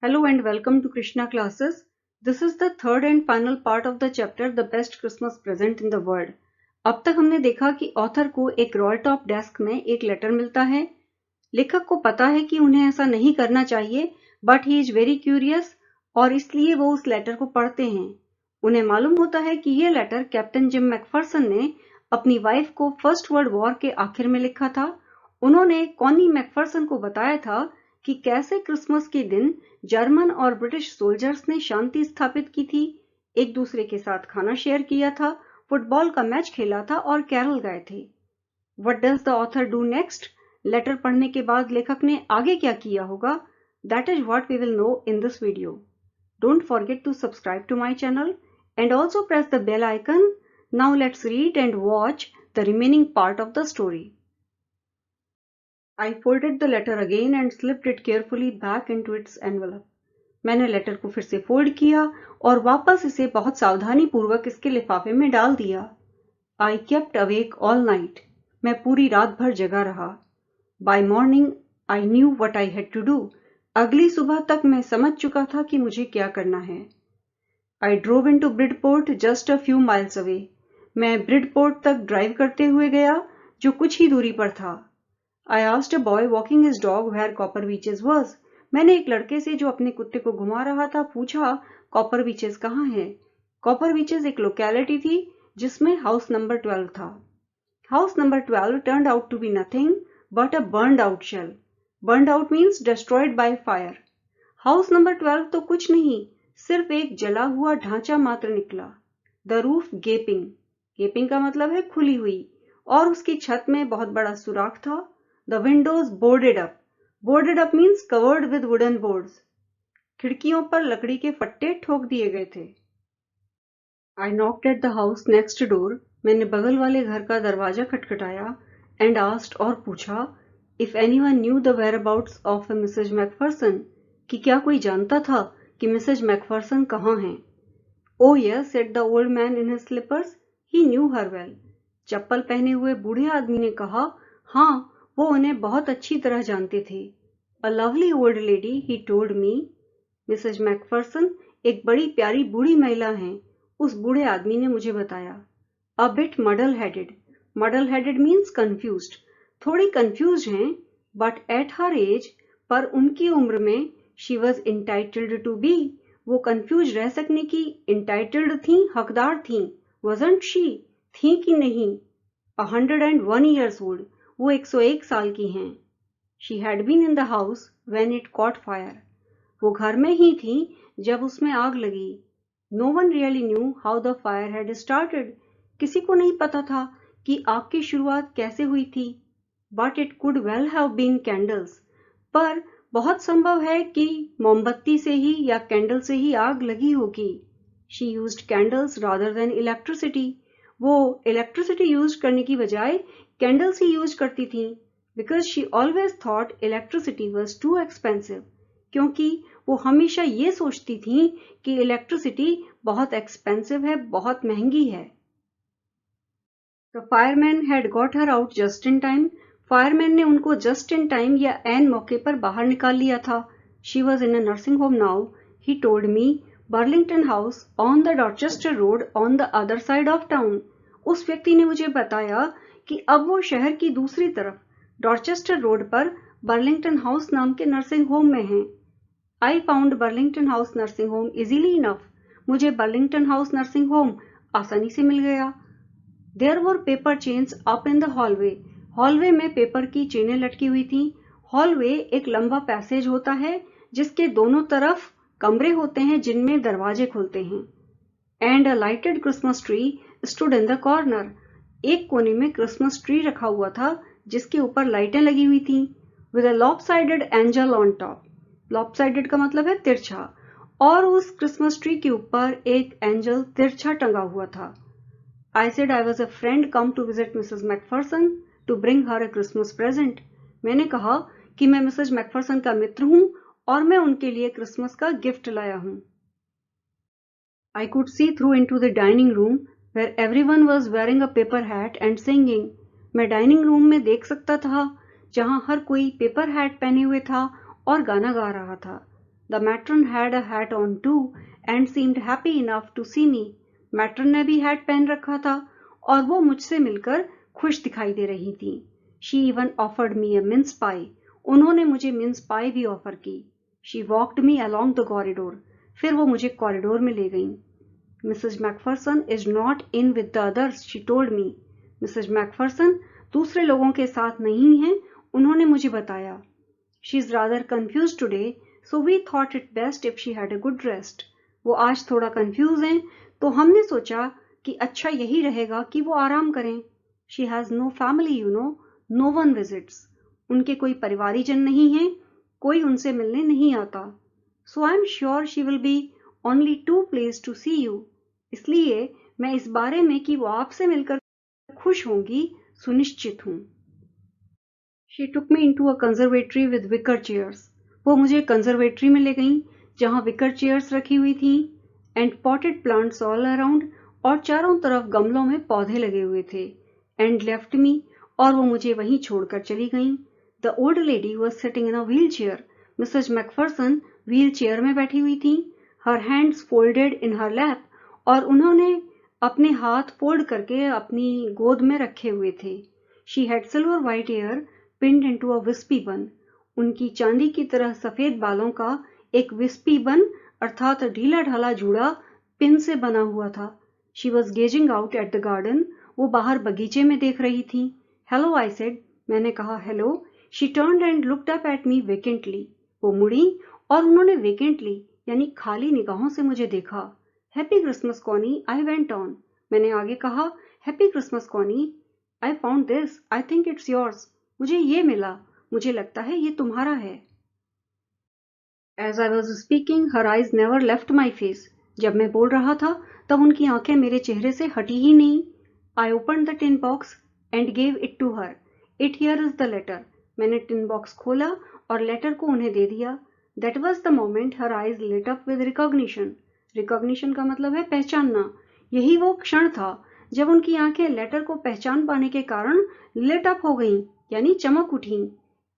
Hello and welcome to Krishna classes. This is the third and final part of the chapter The Best Christmas Present in the World. अब तक हमने देखा कि author को एक royal top desk में एक लेटर मिलता है। लेखक को पता है कि उन्हें ऐसा नहीं करना चाहिए, but he is very curious और इसलिए वो उस लेटर को पढ़ते हैं। उन्हें मालूम होता है कि ये लेटर कैप्टन जिम मैकफर्सन ने अपनी वाइफ को फर्स्ट वर्ल्ड वॉर के आखिर में लिखा था। उन्होंने कॉनी मैकफर्सन को बताया था कि कैसे क्रिसमस के दिन जर्मन और ब्रिटिश सोल्जर्स ने शांति स्थापित की थी, एक दूसरे के साथ खाना शेयर किया था, फुटबॉल का मैच खेला था और कैरल गाए थे। What does the author do next? Letter पढ़ने के बाद लेखक ने आगे क्या किया होगा? That is what we will know in this video. Don't forget to subscribe to my channel and also press the bell icon. Now let's read and watch the remaining part of the story. I folded the letter again and slipped it carefully back into its envelope. मैंने letter को फिर से fold किया और वापस इसे बहुत सावधानी पूर्वक इसके लिफाफे में डाल दिया। I kept awake all night. मैं पूरी रात भर जगा रहा। By morning, I knew what I had to do. अगली सुबह तक मैं समझ चुका था कि मुझे क्या करना है। I drove into Bridport just a few miles away. मैं ब्रिडपोर्ट तक ड्राइव करते हुए गया, जो कुछ ही दूरी पर था। I asked a boy walking his dog where Copper Beaches was. मैंने एक लड़के से जो अपने कुत्ते को घुमा रहा था पूछा, कॉपर बीचेस कहाँ है? कॉपर बीचेस एक लोकेलिटी थी जिसमें हाउस नंबर 12 था। House number 12 turned out to be nothing but a burned out shell. Burned out means destroyed by fire. House number 12 तो कुछ नहीं, सिर्फ एक जला हुआ ढांचा मात्र निकला। The roof gaping. Gaping का मतलब है खुली हुई, और उसकी छत में बहुत बड़ा सुराख था। The windows boarded up. Boarded up means covered with wooden boards. खिड़कियों पर लकड़ी के फट्टे ठोक दिए गए थे। I knocked at the house next door. मैंने बगल वाले घर का दरवाजा खटखटाया and asked और पूछा if anyone knew the whereabouts of a Mrs. Macpherson, कि क्या कोई जानता था कि मिसेज मैकफर्सन कहाँ हैं। Oh yes, said the old man in his slippers. He knew her well. चप्पल पहने हुए बूढ़े आदमी ने कहा, हाँ, वो उन्हें बहुत अच्छी तरह जानते थे। A lovely old lady, he told me. Mrs McPherson एक बड़ी प्यारी बूढ़ी महिला हैं, उस बूढ़े आदमी ने मुझे बताया। A bit muddle-headed. Muddle-headed means confused. थोड़ी confused हैं, but at her age, पर उनकी उम्र में, she was entitled to be. वो confused रह सकने की entitled थीं, हकदार थीं। Wasn't she? थीं कि नहीं? 101 years old. वो 101 साल की हैं। She had been in the house when it caught fire. वो घर में ही थी जब उसमें आग लगी। No one really knew how the fire had started. किसी को नहीं पता था कि आग की शुरुआत कैसे हुई थी। But it could well have been candles. पर बहुत संभव है कि मोमबत्ती से ही या कैंडल से ही आग लगी होगी। She used candles rather than electricity. वो इलेक्ट्रिसिटी यूज करने की बजाय कैंडल्स ही यूज करती थी, because she always thought electricity was too expensive, क्योंकि वो हमेशा ये सोचती थी कि इलेक्ट्रिसिटी बहुत एक्सपेंसिव है, बहुत महंगी है। The fireman had got her out just in time. Fireman ने उनको जस्ट इन टाइम या एन मौके पर बाहर निकाल लिया था। She was in a nursing home now, he told me. Burlington house on the Dorchester road on the other side of town. उस व्यक्ति ने मुझे बताया कि अब वो शहर की दूसरी तरफ डॉर्चेस्टर रोड पर बर्लिंगटन हाउस नाम के नर्सिंग होम में हैं। I found Burlington House nursing home easily enough. मुझे बर्लिंगटन हाउस नर्सिंग होम आसानी से मिल गया। There were paper chains up in the hallway. Hallway में पेपर की चेनें लटकी हुई थी। हॉलवे एक लंबा पैसेज होता है जिसके दोनों तरफ कमरे होते हैं जिनमें दरवाजे खुलते हैं। And a lighted Christmas tree stood in the corner. एक कोने में क्रिसमस ट्री रखा हुआ था जिसके ऊपर लाइटें लगी हुई थी। With a lopsided angel on top. Lopsided का मतलब है तिरछा, और उस क्रिसमस ट्री के ऊपर एक एंजल तिरछा टंगा हुआ था। I said I was a friend come to visit Mrs McPherson to bring her a Christmas present. मैंने कहा कि मैं मिसेज मैकफर्सन का मित्र हूं और मैं उनके लिए क्रिसमस का गिफ्ट लाया हूं। I could see through into the dining room where everyone was wearing a paper hat and singing. मैं डाइनिंग रूम में देख सकता था जहां हर कोई पेपर हैट पहने हुए था और गाना गा रहा था। The matron had a hat on too and seemed happy enough to see me. Matron ने भी हैट पहन रखा था और वो मुझसे मिलकर खुश दिखाई दे रही थी. She even offered me a mince pie. उन्होंने मुझे मिन्स पाई भी ऑफर की. She walked me along the corridor. फिर वो मुझे कॉरिडोर में ले गईं. Mrs. Macpherson is not in with the others, she told me. Mrs. Macpherson दूसरे लोगों के साथ नहीं हैं, उन्होंने मुझे बताया. She is rather confused today, so we thought it best if she had a good rest. वो आज थोड़ा कंफ्यूज हैं, तो हमने सोचा कि अच्छा यही रहेगा कि वो आराम करें. She has no family, you know. No one visits. उनके कोई परिवारीजन नहीं हैं, कोई उनसे मिलने नहीं आता. So I am sure she will be only too pleased to see you. इसलिए मैं इस बारे में कि वो आपसे मिलकर खुश होंगी सुनिश्चित हूँ. She took me into a conservatory with wicker chairs. वो मुझे कंजर्वेटरी में ले गईं, जहाँ विकर चेयर्स रखी हुई थी, and potted plants all around, और चारों तरफ गमलों में पौधे लगे हुए थे, and left me, और वो मुझे वहीं छोड़कर चली गईं. The old lady was sitting in a wheelchair. Mrs. Macpherson wheel chair में बैठी हुई थी, her hands folded in her lap, और उन्होंने अपने हाथ फोल्ड करके अपनी गोद में रखे हुए थे. She had silver white hair pinned into a wispy bun. उनकी चांदी की तरह सफेद बालों का एक विस्पी बन अर्थात ढीला ढाला जूड़ा पिन से बना हुआ था. She was gazing out at the garden. वो बाहर बगीचे में देख रही थी. Hello, I said. मैंने कहा hello. She turned and looked up at me vacantly. वो मुड़ी और उन्होंने vacantly यानी खाली निगाहों से मुझे देखा. Happy Christmas, Connie. I went on. मैंने आगे कहा Happy Christmas, Connie. I found this. I think it's yours. मुझे ये मिला. मुझे लगता है ये तुम्हारा है. As I was speaking, her eyes never left my face. जब मैं बोल रहा था तब उनकी आंखें मेरे चेहरे से हटी ही नहीं. I opened the tin box and gave it to her. It here is the letter. मैंने टिन बॉक्स खोला और लेटर को उन्हें दे दिया. That was the moment her eyes lit up with recognition. Recognition का मतलब है पहचानना. यही वो क्षण था जब उनकी आंखें लेटर को पहचान पाने के कारण lit up हो गईं, यानी चमक उठीं.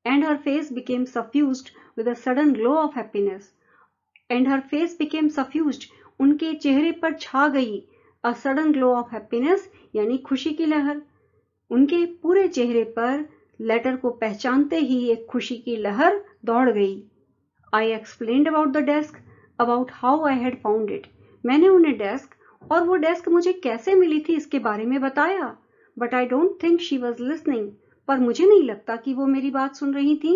And her face became suffused with a sudden glow of happiness. And her face became suffused. उनके चेहरे पर छा गई a sudden glow of happiness यानी खुशी की लहर. उनके पूरे चेहरे पर लेटर को पहचानते ही एक खुशी की लहर दौड़ गई. I explained about the desk, about how I had found it. मैंने उन्हें डेस्क और वो डेस्क मुझे कैसे मिली थी इसके बारे में बताया. But I don't think she was listening. पर मुझे नहीं लगता कि वो मेरी बात सुन रही थी.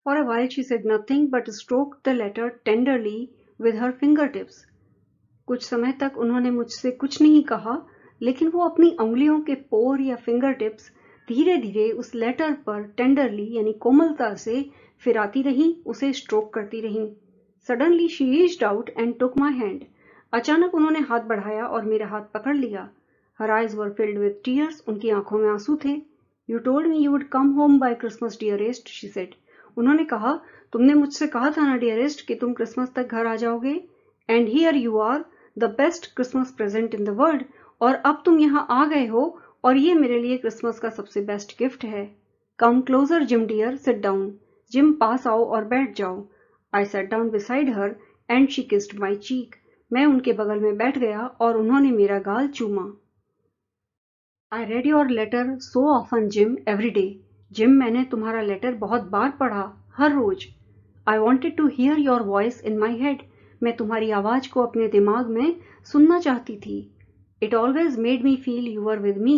For a while she said nothing but stroked the letter tenderly with her fingertips. कुछ समय तक उन्होंने मुझसे कुछ नहीं कहा, लेकिन वो अपनी उंगलियों के पोर या फिंगर टिप्स धीरे धीरे उस लेटर पर टेंडरली यानी कोमलता से फिराती रहीं, उसे स्ट्रोक करती रहीं. Suddenly she reached out and took my hand. अचानक उन्होंने हाथ बढ़ाया और मेरा हाथ पकड़ लिया. Her eyes were filled with tears. उनकी आंखों में आंसू थे. You told me you would come home by Christmas, dearest, she said. उन्होंने कहा, तुमने मुझसे कहा था ना डियरेस्ट कि तुम क्रिसमस तक घर आ जाओगे. And here you are, the best Christmas present in the world. और अब तुम यहाँ आ गए हो और ये मेरे लिए क्रिसमस का सबसे बेस्ट गिफ्ट है. Come closer, Jim dear, sit down. Jim पास आओ और बैठ जाओ. I sat down beside her and she kissed my cheek. मैं उनके बगल में बैठ गया और उन्होंने मेरा गाल चूमा. I read your letter so often, Jim, every day. Jim, मैंने तुम्हारा लेटर बहुत बार पढ़ा, हर रोज. I wanted to hear your voice in my head. मैं तुम्हारी आवाज को अपने दिमाग में सुनना चाहती थी. It always made me feel you were with me.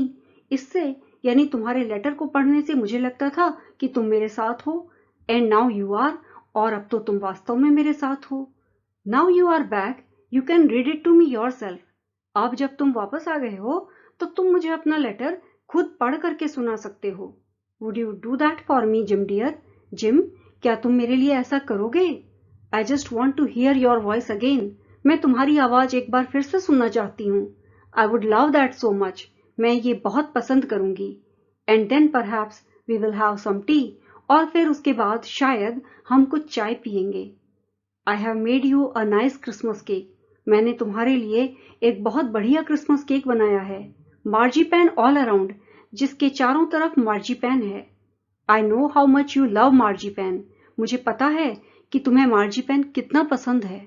इससे यानी तुम्हारे लेटर को पढ़ने से मुझे लगता था कि तुम मेरे साथ हो. And now you are, और अब तो तुम वास्तव में मेरे साथ हो. Now you are back. You can read it to me yourself. अब जब तुम वापस आ गए हो तो तुम मुझे अपना लेटर खुद पढ़ करके सुना सकते हो. Would you do that for me, Jim dear? Jim, क्या तुम मेरे लिए ऐसा करोगे? I just want to hear your voice again. मैं तुम्हारी आवाज एक बार फिर से सुनना चाहती हूँ. I would love that so much. मैं ये बहुत पसंद करूंगी. And then perhaps we will have some tea. और फिर उसके बाद शायद हम कुछ चाय पियेंगे. I have made you a nice Christmas cake. मैंने तुम्हारे लिए एक बहुत बढ़िया क्रिसमस केक बनाया है. मार्जीपैन ऑल अराउंड, जिसके चारों तरफ मार्जीपैन है. I know how much you love मार्जीपैन. मुझे पता है कि तुम्हें मार्जिपैन कितना पसंद है।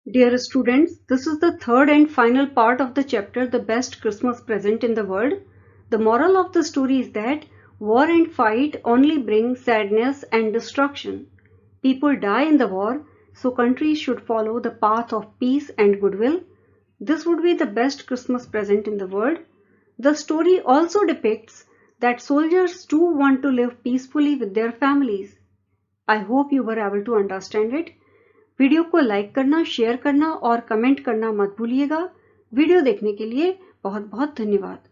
Dear students, this is the third and final part of the chapter, The Best Christmas Present in the World. The moral of the story is that war and fight only bring sadness and destruction. People die in the war, so countries should follow the path of peace and goodwill. This would be the best Christmas present in the world. The story also depicts that soldiers too want to live peacefully with their families. I hope you were able to understand it. Video को like करना, share करना और comment करना मत भूलिएगा। Video देखने के लिए बहुत बहुत धन्यवाद।